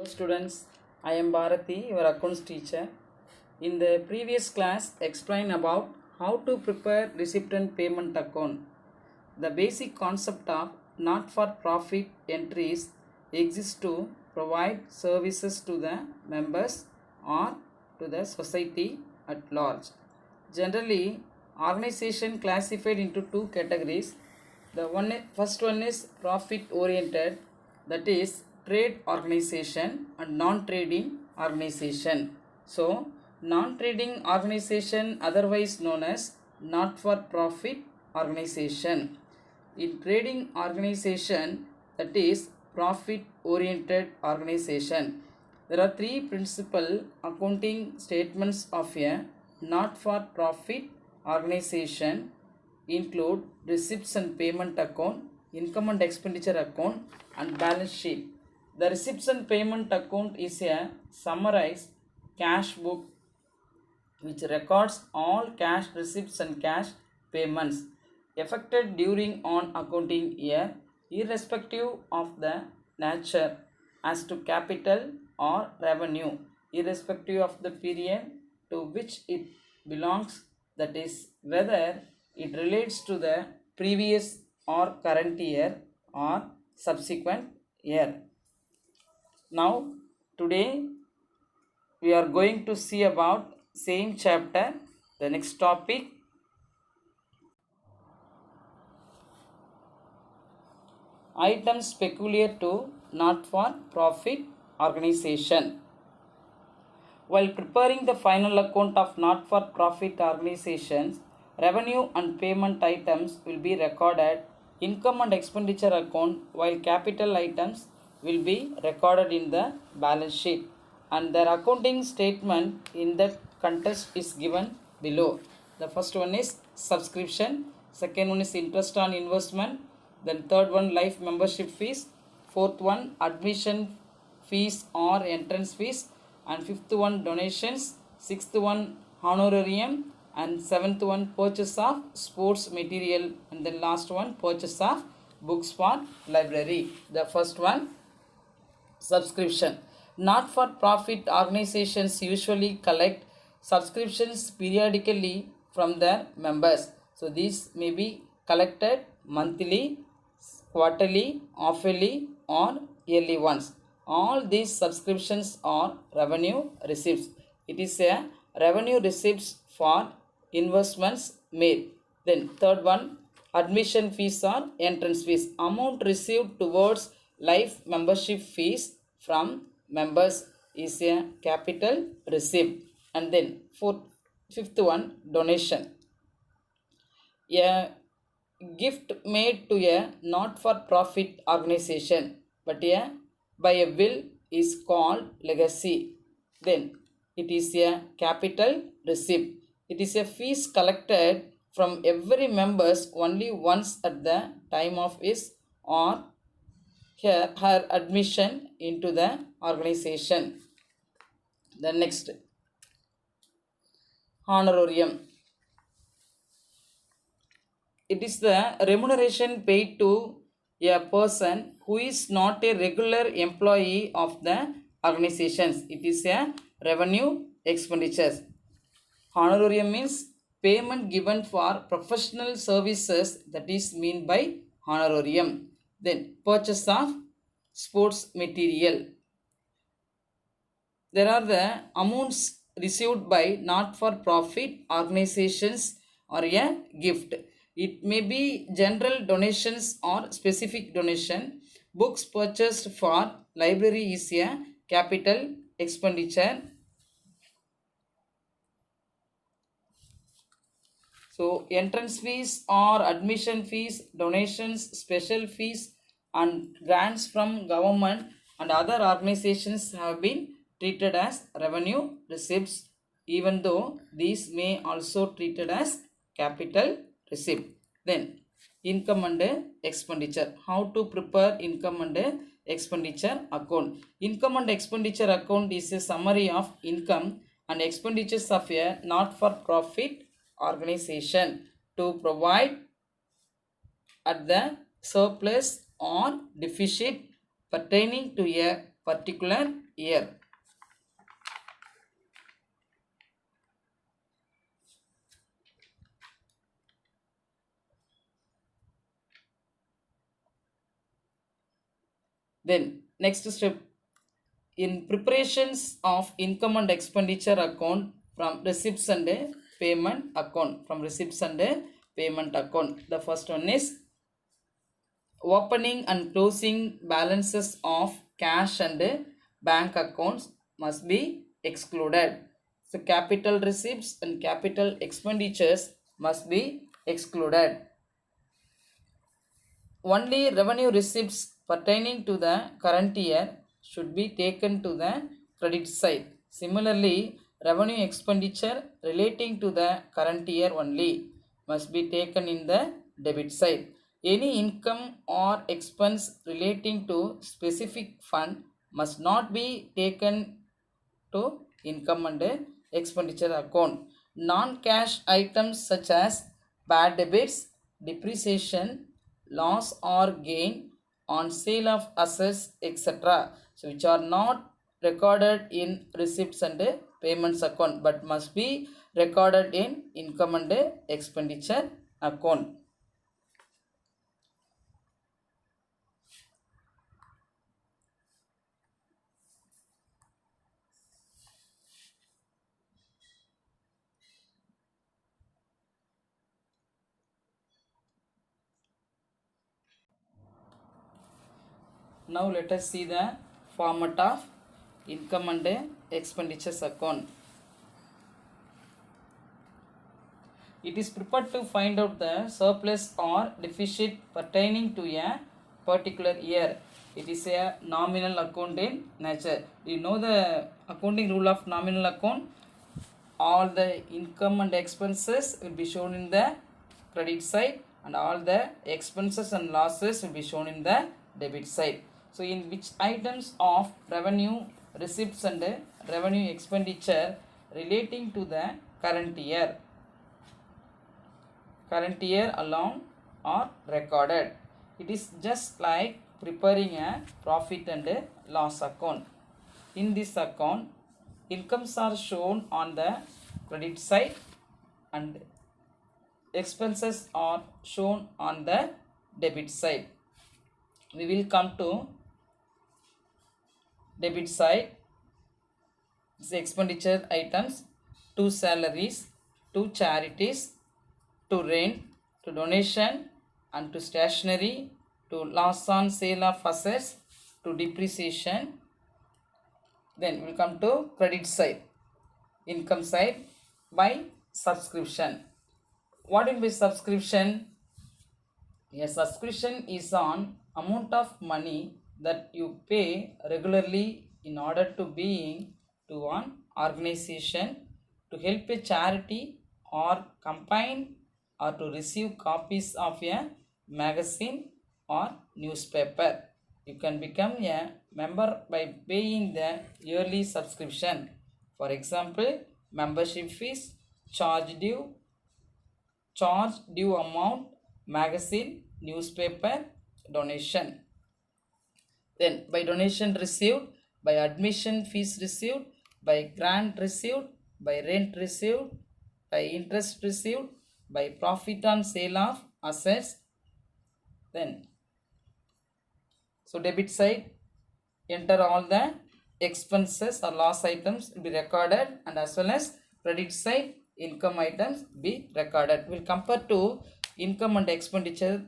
Students, I am Bharati, your accounts teacher. In the previous class, explain about how to prepare receipt and payment account. The basic concept of not-for-profit entries exists to provide services to the members or to the society at large. Generally, organization classified into two categories. First one is profit-oriented, that is trade organization, and non-trading organization. So, non-trading organization, otherwise known as not-for-profit organization. In trading organization, that is profit-oriented organization, there are three principal accounting statements of a not-for-profit organization include receipts and payment account, income and expenditure account, and balance sheet. The receipts and payment account is a summarized cash book which records all cash receipts and cash payments effected during an accounting year, irrespective of the nature as to capital or revenue, irrespective of the period to which it belongs, that is, whether it relates to the previous or current year or subsequent year. Now, today we are going to see about same chapter, the next topic, items peculiar to not-for-profit organization. While preparing the final account of not-for-profit organizations, revenue and payment items will be recorded, income and expenditure account, while capital items will be recorded in the balance sheet, and their accounting statement in that context is given below. The first one is subscription, second one is interest on investment, then third one life membership fees, fourth one admission fees or entrance fees, and fifth one donations, sixth one honorarium, and seventh one purchase of sports material, and then last one purchase of books for library. The first one, subscription. Not-for-profit organizations usually collect subscriptions periodically from their members. So these may be collected monthly, quarterly, half-yearly, or yearly ones. All these subscriptions are revenue receipts. It is a revenue receipts for investments made. Then third one, admission fees or entrance fees. Amount received towards life membership fees from members is a capital receipt. And then fifth one, donation. A gift made to a not-for-profit organization but by a will is called legacy. Then it is a capital receipt. It is a fees collected from every members only once at the time of his or her admission into the organization. The next, honorarium. It is the remuneration paid to a person who is not a regular employee of the organizations. It is a revenue expenditures. Honorarium means payment given for professional services, that is mean by honorarium. Then purchase of sports material. There are the amounts received by not-for-profit organizations or a gift. It may be general donations or specific donation. Books purchased for library is a capital expenditure. So entrance fees or admission fees, donations, special fees, and grants from government and other organizations have been treated as revenue receipts, even though these may also treated as capital receipt. Then income and expenditure. How to prepare income and expenditure account? Income and expenditure account is a summary of income and expenditures of a not-for-profit organization to provide at the surplus or deficit pertaining to a particular year. Then next step, in preparations of income and expenditure account from receipts and payment account, the first one is opening and closing balances of cash and bank accounts must be excluded. So capital receipts and capital expenditures must be excluded. Only revenue receipts pertaining to the current year should be taken to the credit side. Similarly, revenue expenditure relating to the current year only must be taken in the debit side. Any income or expense relating to specific fund must not be taken to income and expenditure account. Non-cash items such as bad debits, depreciation, loss or gain on sale of assets, etc. So which are not recorded in receipts and payments account but must be recorded in income and expenditure account. Now let us see the format of income and expenditures account. It is prepared to find out the surplus or deficit pertaining to a particular year. It is a nominal account in nature. Do you know the accounting rule of nominal account? All the income and expenses will be shown in the credit side and all the expenses and losses will be shown in the debit side. So in which items of revenue receipts and revenue expenditure relating to the current year alone are recorded. It is just like preparing a profit and loss account. In this account, incomes are shown on the credit side and expenses are shown on the debit side. We will come to debit side. The expenditure items: to salaries, to charities, to rent, to donation, and to stationery, to loss on sale of assets, to depreciation. Then we will come to credit side, income side, by subscription. What will be subscription? A subscription is an amount of money that you pay regularly in order to belong to an organization, to help a charity or campaign, or to receive copies of a magazine or newspaper. You can become a member by paying the yearly subscription. For example, membership fees, charge due amount, magazine, newspaper, donation. Then by donation received, by admission fees received, by grant received, by rent received, by interest received, by profit on sale of assets. Then so debit side, enter all the expenses or loss items will be recorded, and as well as credit side, income items be recorded. We will compare to income and expenditure.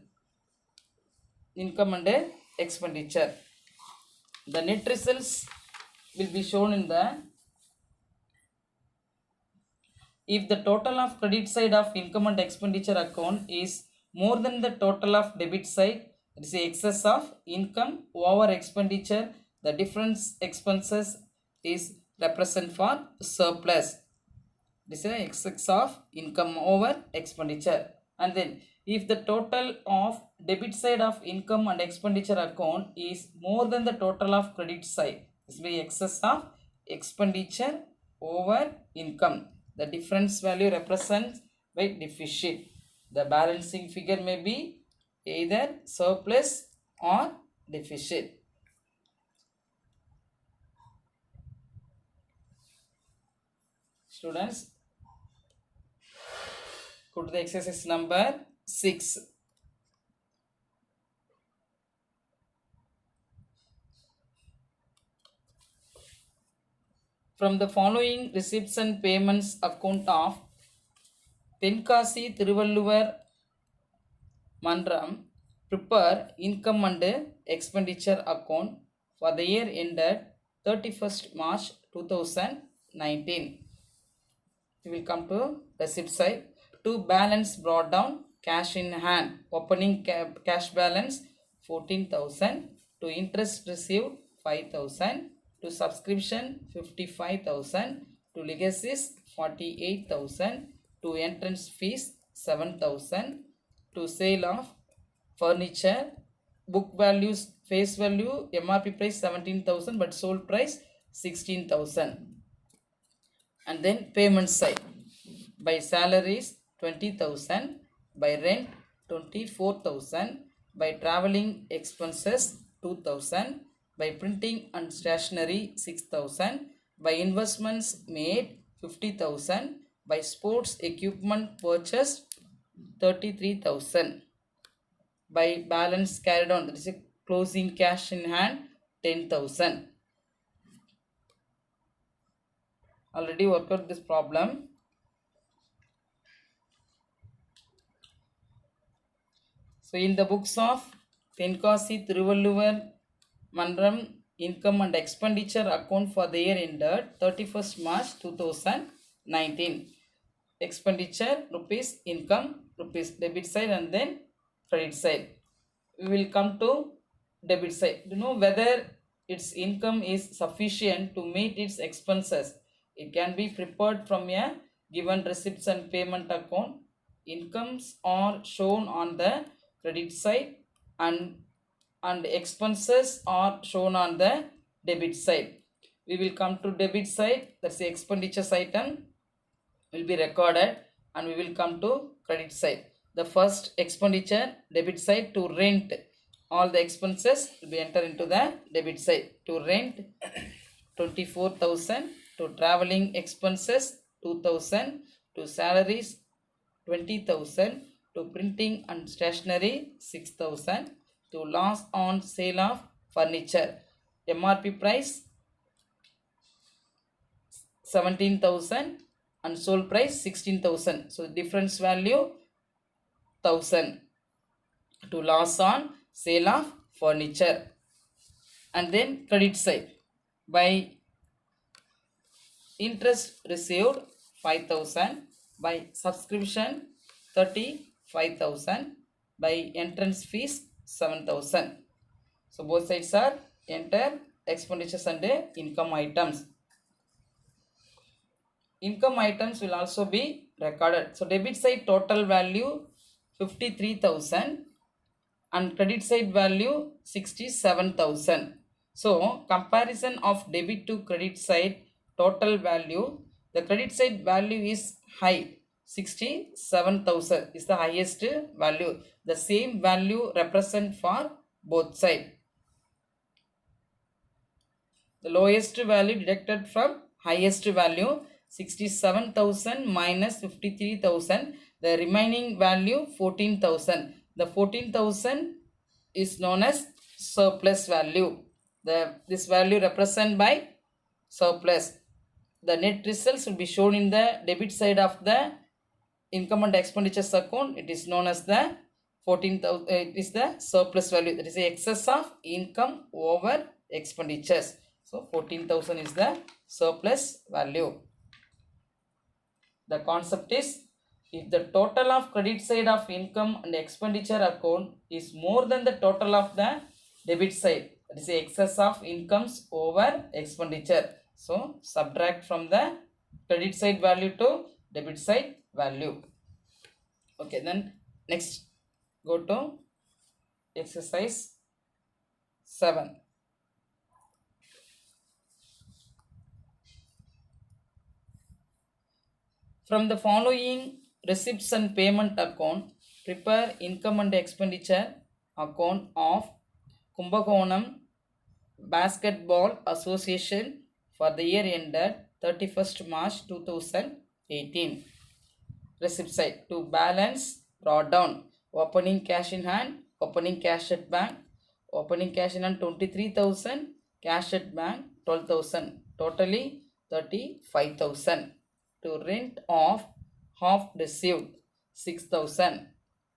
The net results will be shown in the, if the total of credit side of income and expenditure account is more than the total of debit side, it is the excess of income over expenditure, the difference expenses is represent for surplus. This is the excess of income over expenditure. And then if the total of debit side of income and expenditure account is more than the total of credit side, this will be excess of expenditure over income. The difference value represents by deficit. The balancing figure may be either surplus or deficit. Students, go to the exercise number 6. From the following receipts and payments account of Tenkasi Thiruvalluvar Mandram, prepare income and expenditure account for the year ended 31st March 2019. We will come to receipt side. To balance brought down, cash in hand, opening cash balance 14,000, to interest received 5,000, to subscription 55,000, to legacies 48,000, to entrance fees 7,000, to sale of furniture, book values, face value, MRP price 17,000 but sold price 16,000. And then payment side, by salaries 20,000, by rent 24,000, by traveling expenses 2,000, by printing and stationery 6,000, by investments made 50,000, by sports equipment purchased 33,000, by balance carried on, that is a closing cash in hand 10,000. Already worked out this problem. So in the books of Tenkasi Thiruvalluvar Mandram income and expenditure account for the year ended 31st March 2019. Expenditure rupees, income rupees, debit side and then credit side. We will come to debit side. To know whether its income is sufficient to meet its expenses, it can be prepared from a given receipts and payment account. Incomes are shown on the credit side and expenses are shown on the debit side. We will come to debit side, that's the expenditures item will be recorded, and we will come to credit side. The first expenditure, debit side, to rent, all the expenses will be entered into the debit side. To rent 24,000, to traveling expenses 2,000, to salaries 20,000, to printing and stationery 6,000, to loss on sale of furniture, MRP price 17,000 and sold price 16,000. So difference value 1,000, to loss on sale of furniture. And then credit side, by interest received 5,000, by subscription 35,000, by entrance fees 7,000. So both sides are enter expenditures and income items. Income items will also be recorded. So debit side total value 53,000 and credit side value 67,000. So comparison of debit to credit side total value, the credit side value is high, 67,000 is the highest value. The same value represent for both sides. The lowest value deducted from highest value, 67,000 minus 53,000, the remaining value 14,000. The 14,000 is known as surplus value. This value represented by surplus. The net results will be shown in the debit side of the income and expenditures account. It is known as the 14,000. It is the surplus value. That is the excess of income over expenditures. So 14,000 is the surplus value. The concept is, if the total of credit side of income and expenditure account is more than the total of the debit side, that is the excess of incomes over expenditure. So subtract from the credit side value to debit side value. Okay, then next go to exercise 7. From the following receipts and payment account, prepare income and expenditure account of Kumbakonam Basketball Association for the year ended 31st March 2018. Receipt side. To balance brought down. Opening cash in hand, opening cash at bank. Opening cash in hand 23,000, cash at bank 12,000. Totally 35,000. To rent off half received 6,000.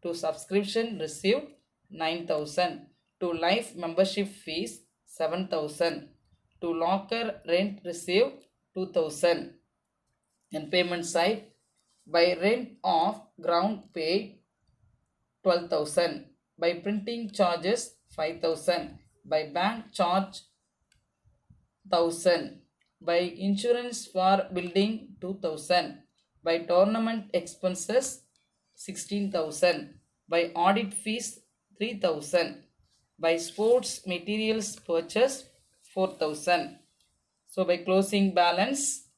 To subscription received 9,000. To life membership fees 7,000. To locker rent received 2,000. And payment side, by rent of ground paid 12,000. By printing charges 5,000. By bank charge 1,000. By insurance for building 2,000. By tournament expenses 16,000. By audit fees 3,000. By sports materials purchase 4,000. So by closing balance,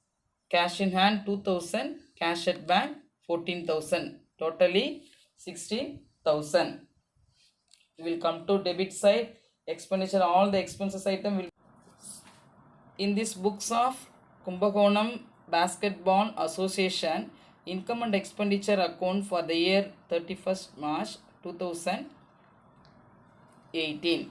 cash in hand 2,000, cash at bank 14,000, totally 16,000. We will come to debit side. Expenditure, all the expenses item will in this books of Kumbakonam Basketball Association income and expenditure account for the year 31st March 2018.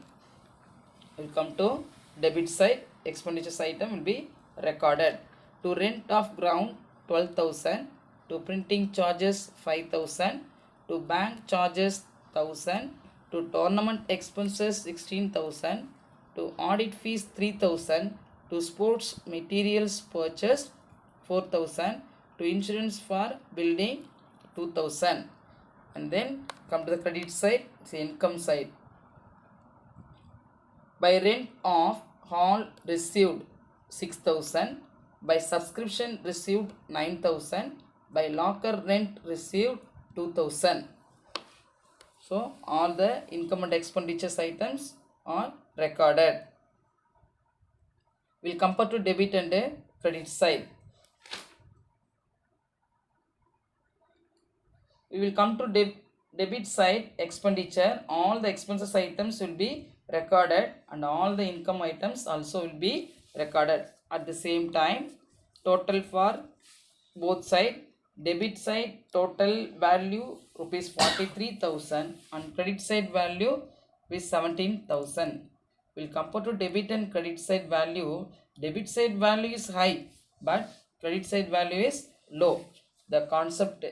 We will come to debit side. Expenditures item will be recorded. To rent of ground 12,000. To printing charges 5,000. To bank charges 1,000. To tournament expenses 16,000. To audit fees 3,000. To sports materials purchased 4,000. To insurance for building 2,000. And then come to the credit side, it's the income side. By rent of hall received 6,000. By subscription received 9,000. By locker rent received 2,000. So all the income and expenditures items are recorded. We'll compare to debit and credit side. We will come to debit side expenditure. All the expenses items will be recorded and all the income items also will be recorded at the same time. Total for both side. Debit side total value rupees 43,000 and credit side value is 17,000. We'll compare to debit and credit side value. Debit side value is high but credit side value is low. The concept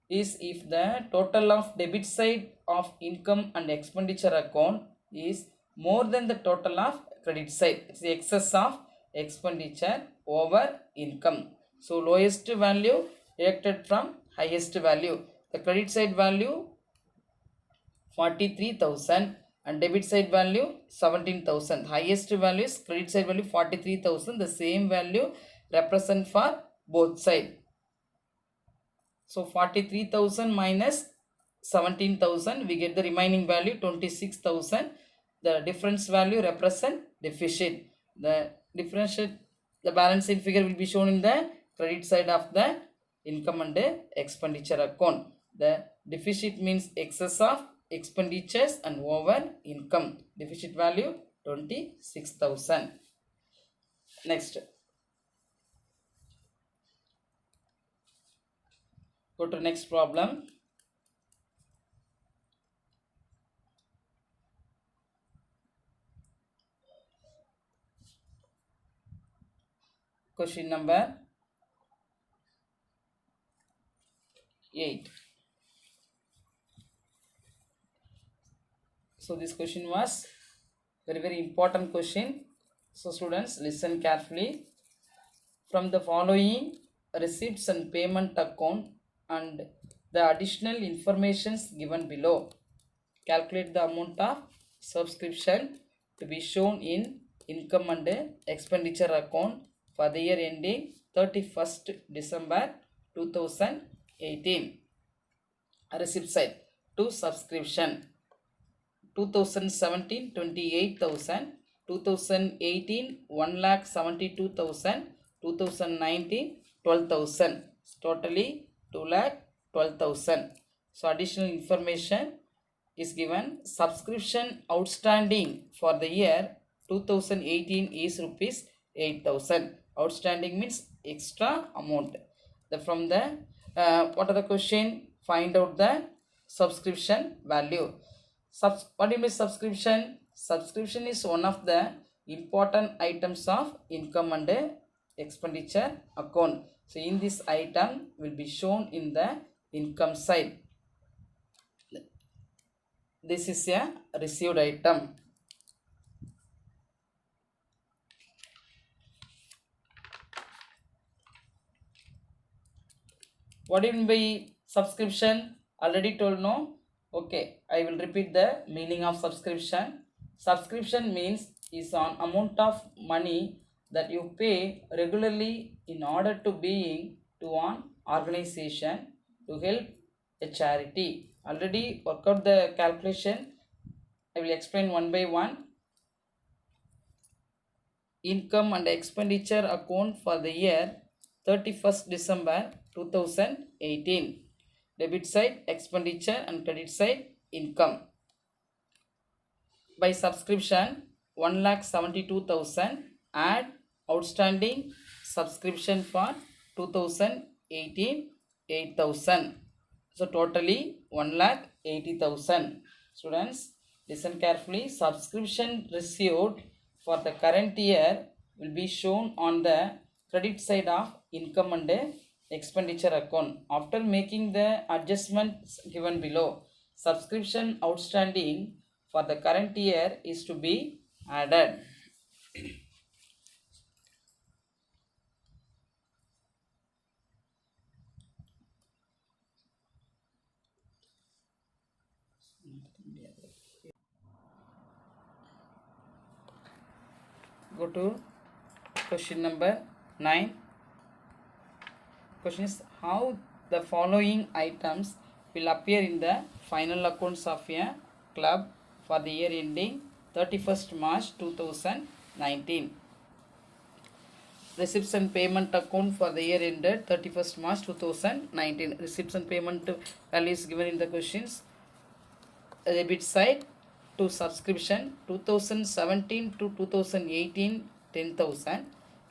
is if the total of debit side of income and expenditure account is more than the total of credit side, it's the excess of expenditure over income. So lowest value deducted from highest value. The credit side value 43,000 and debit side value 17,000. Highest value is credit side value 43,000. The same value represent for both side. So 43,000 minus 17,000, we get the remaining value 26,000. The difference value represent deficit. The differential, the balancing figure will be shown in the credit side of the income and expenditure account. The deficit means excess of expenditures and over income. Deficit value 26,000. Next, go to next problem. Question number 8. So this question was very important question. So students, listen carefully. From the following receipts and payment account and the additional informations given below, calculate the amount of subscription to be shown in income and expenditure account for the year ending 31st December 2018. Receipt side. To subscription 2017 28,000, 2018 1,72,000, 2019 12,000, totally 2,12,000. So additional information is given. Subscription outstanding for the year 2018 is rupees 8,000. Outstanding means extra amount. From the what are the question? Find out the subscription value. What do you mean subscription? Subscription is one of the important items of income and expenditure account. So in this item will be shown in the income side. This is a received item. What do you mean by subscription? Already told, no? Okay, I will repeat the meaning of subscription. Subscription means is an amount of money that you pay regularly in order to being to an organization to help a charity. Already work out the calculation. I will explain one by one. Income and expenditure account for the year 31st December 2018. Debit side expenditure and credit side income. By subscription 1,72,000. Add outstanding subscription for 2018 8,000. So totally 1,80,000. Students, listen carefully. Subscription received for the current year will be shown on the credit side of income and expenditure account. After making the adjustments given below, subscription outstanding for the current year is to be added. Go to question number 9. Question is how the following items will appear in the final accounts of a club for the year ending 31st March 2019. Receipts and payment account for the year ended 31st March 2019. Receipts and payment values given in the questions. Debit side to subscription 2017 to 2018 10,000,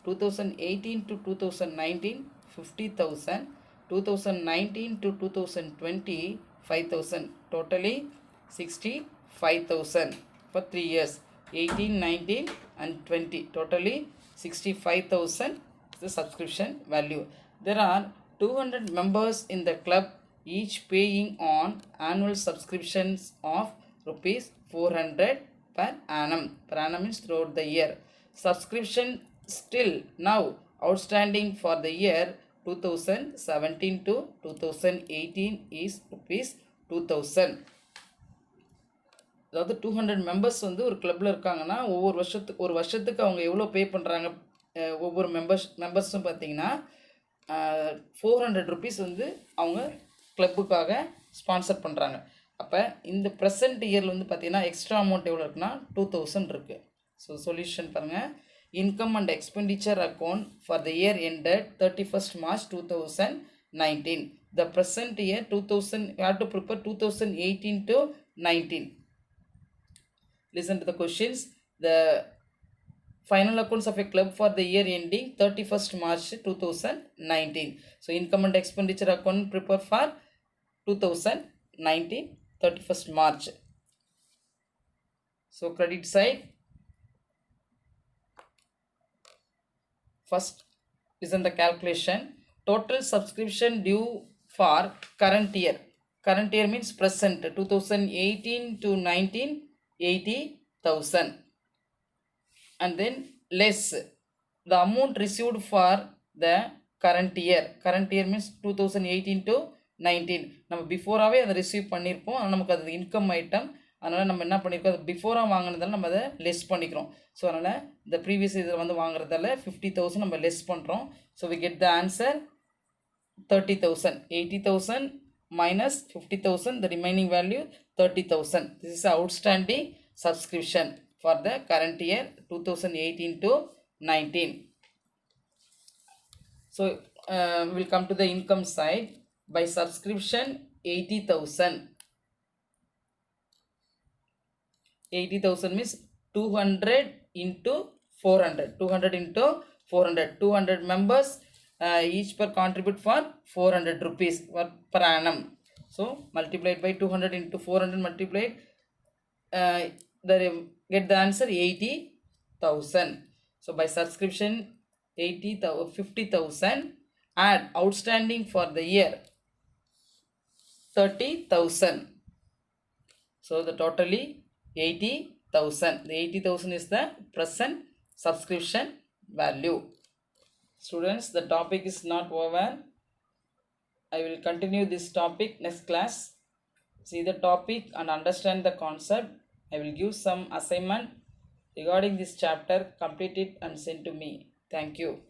2018 to 2019 50,000, 2019 to 2020 5,000, totally 65,000 for 3 years, 18, 19 and 20, totally 65,000 is the subscription value. There are 200 members in the club, each paying on annual subscriptions of rupees 400 per annum. Per annum means throughout the year. Subscription still now outstanding for the year 2017 to 2018 is rupees 2,000. அதாவது 200 members வந்து ஒரு கிளப்பில் இருக்காங்கன்னா ஒரு வருஷத்துக்கு அவங்க எவ்வளோ பே பண்ணுறாங்க ஒவ்வொரு மெம்பர்ஸும் பார்த்தீங்கன்னா 400 ருபீஸ் வந்து அவங்க கிளப்புக்காக ஸ்பான்சர் பண்ணுறாங்க. அப்போ இந்த ப்ரெசன்ட் இயரில் வந்து பார்த்தீங்கன்னா எக்ஸ்ட்ரா அமௌண்ட் எவ்வளோ இருக்குன்னா 2,000 இருக்குது. ஸோ சொல்யூஷன் பாருங்கள். Income and expenditure account for the year ended 31st March 2019. The present year 2000, you have to prepare 2018 to 19. Listen to the questions. The final accounts of a club for the year ending 31st March 2019. So income and expenditure account prepare for 2019 31st March. So credit side, first listen the calculation. Total subscription due for current year. Current year means present 2018 to 19 80,000, and then less the amount received for the current year. Current year means 2018 to 19. நம்ம பிஃபோராகவே அதை receive பண்ணியிருப்போம். ஆனால் நமக்கு அது income item, அதனால் நம்ம என்ன பண்ணியிருக்கோம், அது பிஃபோராக வாங்கினதால நம்ம அதை லெஸ் பண்ணிக்கிறோம். ஸோ அதனால் இந்த ப்ரீவியஸ் இதில் வந்து வாங்குறதால 50,000 நம்ம லெஸ் பண்ணுறோம். So we get the answer 30,000. 80,000 minus 50,000, the remaining value 30,000. This is outstanding subscription for the current year 2018 to 19. So we will come to the income side. By subscription 80,000. 80,000 means 200 into 400. 200 into 400. 200 members each per contribute for 400 rupees per annum. So multiplied by 200 into 400 multiplied, get the answer 80,000. So by subscription 50,000, add outstanding for the year 30,000. So the totally 80,000. The 80,000 is the present subscription value. Students, the topic is not over. I will continue this topic next class. See the topic and understand the concept. I will give some assignment regarding this chapter. Complete it and send to me. Thank you.